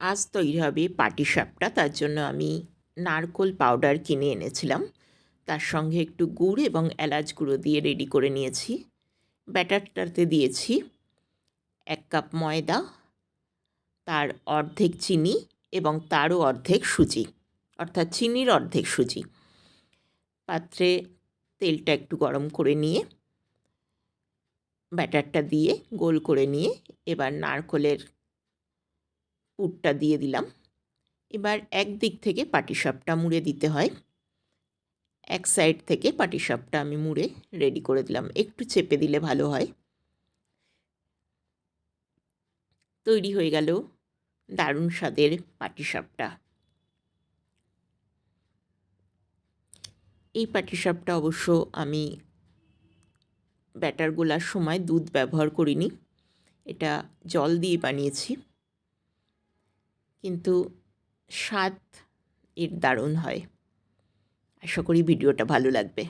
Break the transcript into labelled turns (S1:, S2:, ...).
S1: আজ তৈরি হবে পাটিসাপটা। তার জন্য আমি নারকোল পাউডার কিনে এনেছিলাম। তার সঙ্গে একটু গুড় এবং এলাচ গুঁড়ো দিয়ে রেডি করে নিয়েছি। ব্যাটারটাতে দিয়েছি 1 কাপ ময়দা, তার অর্ধেক চিনি এবং তারও অর্ধেক সুজি, অর্থাৎ চিনির অর্ধেক সুজি। পাত্রে তেলটা একটু গরম করে নিয়ে ব্যাটারটা দিয়ে গোল করে নিয়ে এবার নারকোলের পুরটা দিয়ে দিলাম। এবার একদিক থেকে পাটিসাপটা মুড়ে দিতে হয়। এক সাইড থেকে পাটিসাপটা আমি মুড়ে রেডি করে দিলাম। একটু চেপে দিলে ভালো হয়। তৈরি হয়ে গেল দারুণ স্বাদের পাটিসাপটা। এই পাটিসাপটা অবশ্য আমি ব্যাটার গোলার সময় দুধ ব্যবহার করিনি, এটা জল দিয়ে বানিয়েছি, কিন্তু স্বাদ এর দারুণ হয়। আশা করি ভিডিওটা ভালো লাগবে।